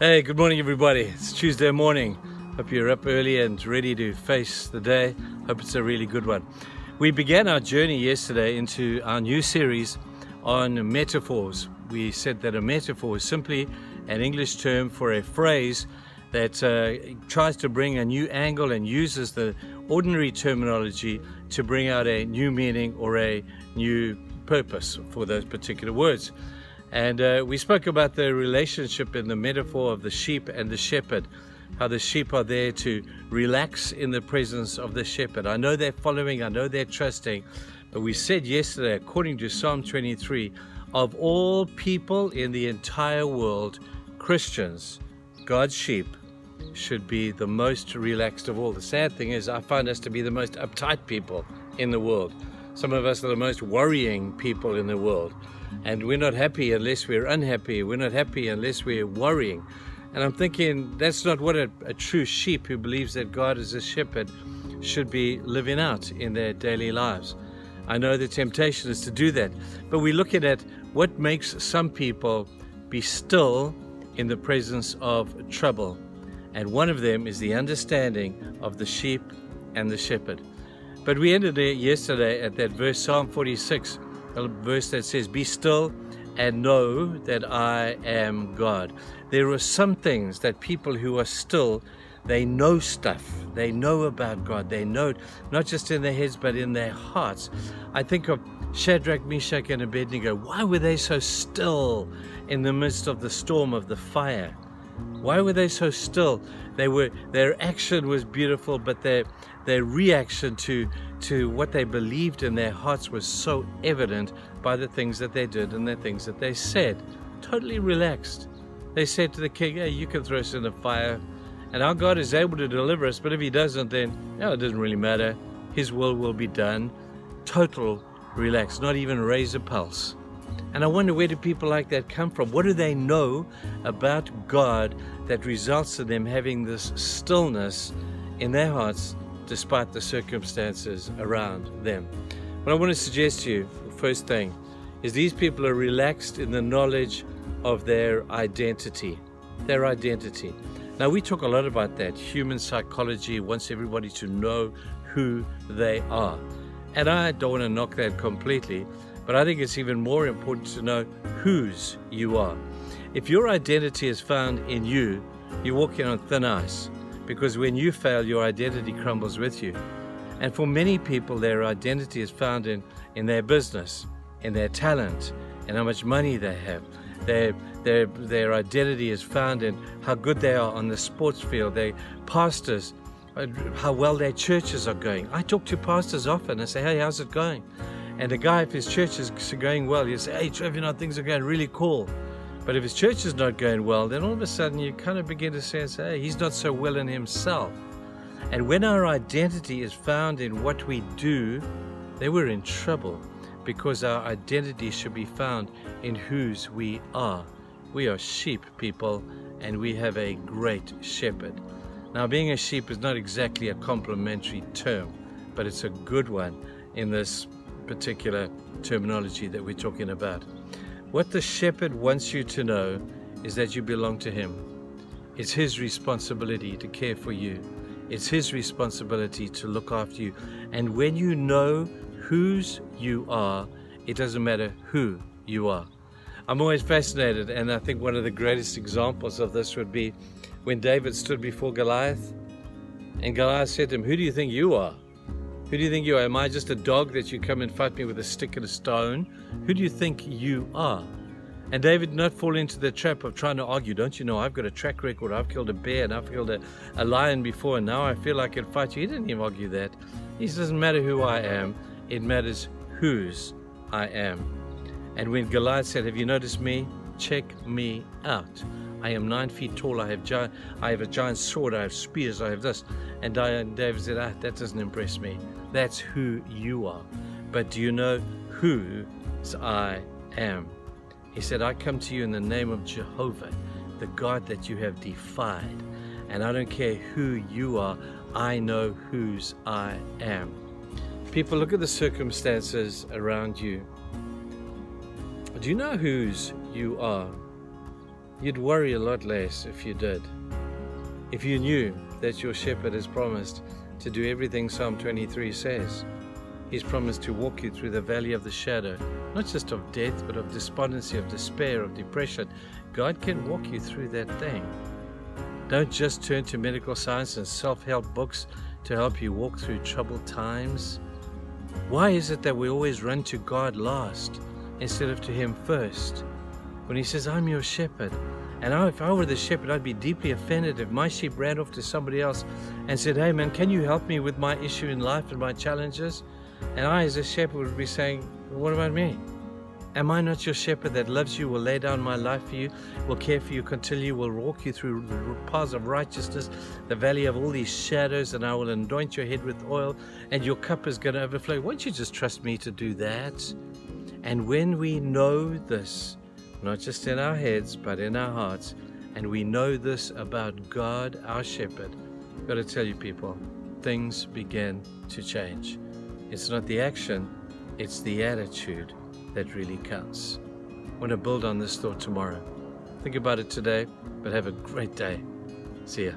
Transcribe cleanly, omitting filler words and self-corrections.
Hey, good morning everybody. It's Tuesday morning. Hope you're up early and ready to face the day. Hope it's a really good one. We began our journey yesterday into our new series on metaphors. We said that a metaphor is simply an English term for a phrase that tries to bring a new angle and uses the ordinary terminology to bring out a new meaning or a new purpose for those particular words. And we spoke about the relationship in the metaphor of the sheep and the shepherd, how the sheep are there to relax in the presence of the shepherd. I know they're following, I know they're trusting, but we said yesterday, according to Psalm 23, of all people in the entire world, Christians, God's sheep, should be the most relaxed of all. The sad thing is I find us to be the most uptight people in the world. Some of us are the most worrying people in the world. And we're not happy unless we're unhappy. We're not happy unless we're worrying. And I'm thinking that's not what a true sheep who believes that God is a shepherd should be living out in their daily lives. I know the temptation is to do that. But we're looking at what makes some people be still in the presence of trouble. And one of them is the understanding of the sheep and the shepherd. But we ended yesterday at that verse, Psalm 46, a verse that says, "Be still and know that I am God." There are some things that people who are still, they know stuff. They know about God. They know it, not just in their heads, but in their hearts. I think of Shadrach, Meshach, and Abednego. Why were they so still in the midst of the storm of the fire? Why were they so still? Their action was beautiful, but their reaction to what they believed in their hearts was so evident by the things that they did and the things that they said. Totally relaxed. They said to the king, "Hey, you can throw us in the fire, and our God is able to deliver us, but if he doesn't, then it doesn't really matter. His will be done." Total relaxed, not even raise a pulse. And I wonder, where do people like that come from? What do they know about God that results in them having this stillness in their hearts despite the circumstances around them? What I want to suggest to you, the first thing, is these people are relaxed in the knowledge of their identity. Their identity. Now, we talk a lot about that. Human psychology wants everybody to know who they are. And I don't want to knock that completely, but I think it's even more important to know whose you are. If your identity is found in you, you're walking on thin ice, because when you fail, your identity crumbles with you. And for many people, their identity is found in their business, in their talent, in how much money they have. Their identity is found in how good they are on the sports field. Their pastors, how well their churches are going. I talk to pastors often and say, "Hey, how's it going?" And the guy, if his church is going well, he'll say, "Hey, Trevor, things are going really cool." But if his church is not going well, then all of a sudden you kind of begin to sense, hey, he's not so well in himself. And when our identity is found in what we do, then we're in trouble, because our identity should be found in whose we are. We are sheep, people, and we have a great shepherd. Now, being a sheep is not exactly a complimentary term, but it's a good one in this particular terminology that we're talking about. What the shepherd wants you to know is that you belong to him. It's his responsibility to care for you. It's his responsibility to look after you. And when you know whose you are, it doesn't matter who you are. I'm always fascinated, and I think one of the greatest examples of this would be when David stood before Goliath, and Goliath said to him, "Who do you think you are? Who do you think you are? Am I just a dog that you come and fight me with a stick and a stone? Who do you think you are?" And David did not fall into the trap of trying to argue. "Don't you know I've got a track record? I've killed a bear and I've killed a lion before, and now I feel I can fight you." He didn't even argue that. He said, "It doesn't matter who I am. It matters whose I am." And when Goliath said, "Have you noticed me? Check me out. I am 9 feet tall. I have a giant sword. I have spears. I have this." And David said, "That doesn't impress me. That's who you are. But do you know whose I am?" He said, "I come to you in the name of Jehovah, the God that you have defied. And I don't care who you are. I know whose I am." People, look at the circumstances around you. Do you know whose you are? You'd worry a lot less if you did. If you knew that your shepherd has promised to do everything Psalm 23 says. He's promised to walk you through the valley of the shadow, not just of death, but of despondency, of despair, of depression. God can walk you through that thing. Don't just turn to medical science and self-help books to help you walk through troubled times. Why is it that we always run to God last instead of to Him first? When He says, I'm your shepherd. And if I were the shepherd, I'd be deeply offended if my sheep ran off to somebody else and said, hey man, can you help me with my issue in life and my challenges? And I as a shepherd would be saying, well, what about me? Am I not your shepherd that loves you, will lay down my life for you, will care for you, continue, will walk you through the paths of righteousness, the valley of all these shadows, and I will anoint your head with oil, and your cup is going to overflow. Won't you just trust me to do that? And when we know this, not just in our heads, but in our hearts, and we know this about God, our shepherd, I've got to tell you people, things begin to change. It's not the action, it's the attitude that really counts. I want to build on this thought tomorrow. Think about it today, but have a great day. See ya.